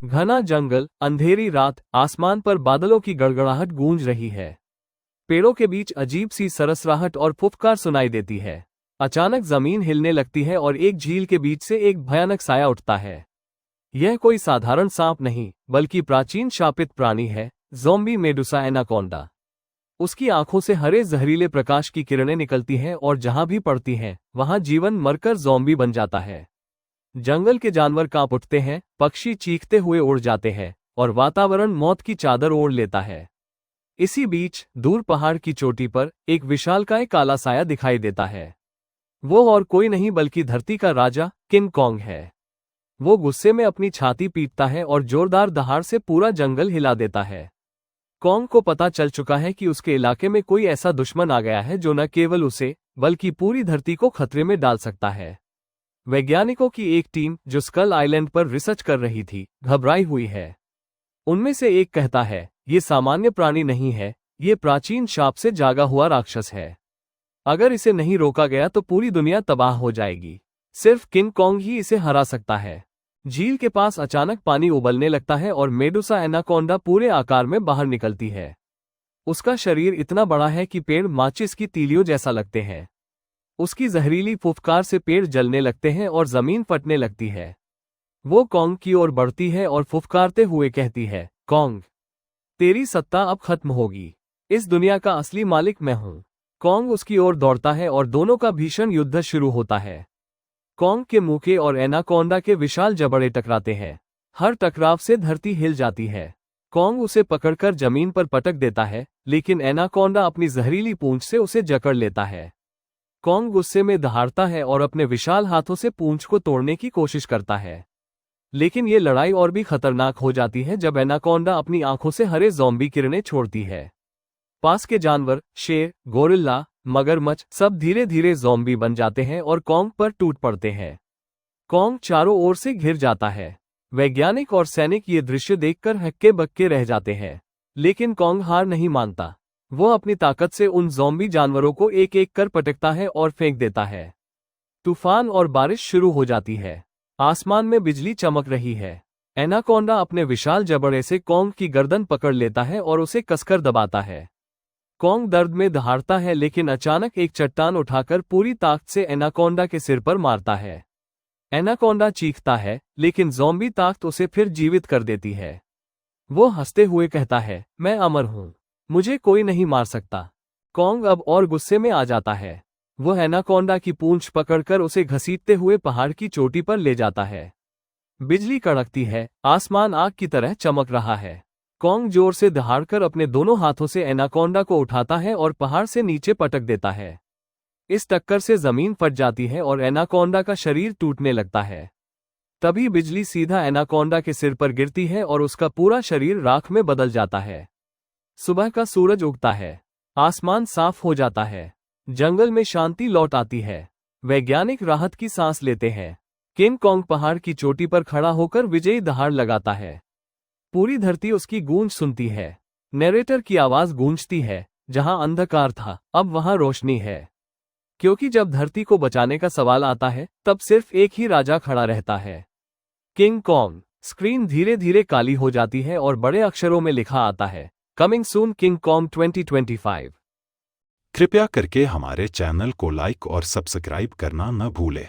घना जंगल, अंधेरी रात, आसमान पर बादलों की गड़गड़ाहट गूंज रही है। पेड़ों के बीच अजीब सी सरसराहट और फुफकार सुनाई देती है। अचानक जमीन हिलने लगती है और एक झील के बीच से एक भयानक साया उठता है। यह कोई साधारण सांप नहीं, बल्कि प्राचीन शापित प्राणी है, ज़ॉम्बी मेडुसा एनाकोंडा। उसकी आंखों से हरे जहरीले प्रकाश की किरणें निकलती हैं और जहां भी पड़ती हैं, वहां जीवन मरकर ज़ॉम्बी बन जाता है। जंगल के जानवर कांप उठते हैं, पक्षी चीखते हुए उड़ जाते हैं और वातावरण मौत की चादर ओढ़ लेता है। इसी बीच दूर पहाड़ की चोटी पर एक विशालकाय काला साया दिखाई देता है। वो और कोई नहीं बल्कि धरती का राजा किंग कॉन्ग है। वो गुस्से में अपनी छाती पीटता है और जोरदार दहाड़ से पूरा जंगल हिला देता है। कॉन्ग को पता चल चुका है कि उसके इलाके में कोई ऐसा दुश्मन आ गया है जो न केवल उसे बल्कि पूरी धरती को खतरे में डाल सकता है। वैज्ञानिकों की एक टीम जो स्कल आइलैंड पर रिसर्च कर रही थी, घबराई हुई है। उनमें से एक कहता है, ये सामान्य प्राणी नहीं है, ये प्राचीन शाप से जागा हुआ राक्षस है। अगर इसे नहीं रोका गया तो पूरी दुनिया तबाह हो जाएगी। सिर्फ किंग कॉन्ग ही इसे हरा सकता है। झील के पास अचानक पानी उबलने लगता है और मेडुसा एनाकोंडा पूरे आकार में बाहर निकलती है। उसका शरीर इतना बड़ा है कि पेड़ माचिस की तीलियों जैसा लगते हैं। उसकी जहरीली फुफकार से पेड़ जलने लगते हैं और जमीन फटने लगती है। वो कॉन्ग की ओर बढ़ती है और फुफकारते हुए कहती है, कॉन्ग, तेरी सत्ता अब खत्म होगी। इस दुनिया का असली मालिक मैं हूं। कॉन्ग उसकी ओर दौड़ता है और दोनों का भीषण युद्ध शुरू होता है। कॉन्ग के मुंह और एनाकोंडा के विशाल जबड़े टकराते हैं। हर टकराव से धरती हिल जाती है। कॉन्ग उसे पकड़कर जमीन पर पटक देता है, लेकिन एनाकोंडा अपनी जहरीली पूंछ से उसे जकड़ लेता है। कॉन्ग गुस्से में दहाड़ता है और अपने विशाल हाथों से पूंछ को तोड़ने की कोशिश करता है। लेकिन ये लड़ाई और भी खतरनाक हो जाती है जब एनाकोंडा अपनी आंखों से हरे ज़ॉम्बी किरणें छोड़ती है। पास के जानवर, शेर, गोरिल्ला, मगरमच्छ सब धीरे धीरे ज़ॉम्बी बन जाते हैं और कॉन्ग पर टूट पड़ते हैं। कॉन्ग चारों ओर से घिर जाता है। वैज्ञानिक और सैनिक ये दृश्य देखकर हक्के बक्के रह जाते हैं। लेकिन कॉन्ग हार नहीं मानता। वो अपनी ताकत से उन ज़ॉम्बी जानवरों को एक एक कर पटकता है और फेंक देता है। तूफान और बारिश शुरू हो जाती है। आसमान में बिजली चमक रही है। एनाकोंडा अपने विशाल जबड़े से कॉन्ग की गर्दन पकड़ लेता है और उसे कसकर दबाता है। कॉन्ग दर्द में दहाड़ता है, लेकिन अचानक एक चट्टान उठाकर पूरी ताकत से एनाकोंडा के सिर पर मारता है। एनाकोंडा चीखता है, लेकिन ज़ॉम्बी ताकत उसे फिर जीवित कर देती है। वो हंसते हुए कहता है, मैं अमर हूं, मुझे कोई नहीं मार सकता। कॉन्ग अब और गुस्से में आ जाता है। वो एनाकोंडा की पूंछ पकड़कर उसे घसीटते हुए पहाड़ की चोटी पर ले जाता है। बिजली कड़कती है, आसमान आग की तरह चमक रहा है। कॉन्ग जोर से दहाड़कर अपने दोनों हाथों से एनाकोंडा को उठाता है और पहाड़ से नीचे पटक देता है। इस टक्कर से जमीन फट जाती है और एनाकोंडा का शरीर टूटने लगता है। तभी बिजली सीधा एनाकोंडा के सिर पर गिरती है और उसका पूरा शरीर राख में बदल जाता है। सुबह का सूरज उगता है। आसमान साफ हो जाता है। जंगल में शांति लौट आती है। वैज्ञानिक राहत की सांस लेते हैं। किंग कॉन्ग पहाड़ की चोटी पर खड़ा होकर विजयी दहाड़ लगाता है। पूरी धरती उसकी गूंज सुनती है। नैरेटर की आवाज गूंजती है, जहां अंधकार था, अब वहां रोशनी है। क्योंकि जब धरती को बचाने का सवाल आता है, तब सिर्फ एक ही राजा खड़ा रहता है, किंग कॉन्ग। स्क्रीन धीरे धीरे काली हो जाती है और बड़े अक्षरों में लिखा आता है, कमिंग सून किंग कॉन्ग 2025। कृपया करके हमारे चैनल को लाइक और सब्सक्राइब करना न भूलें।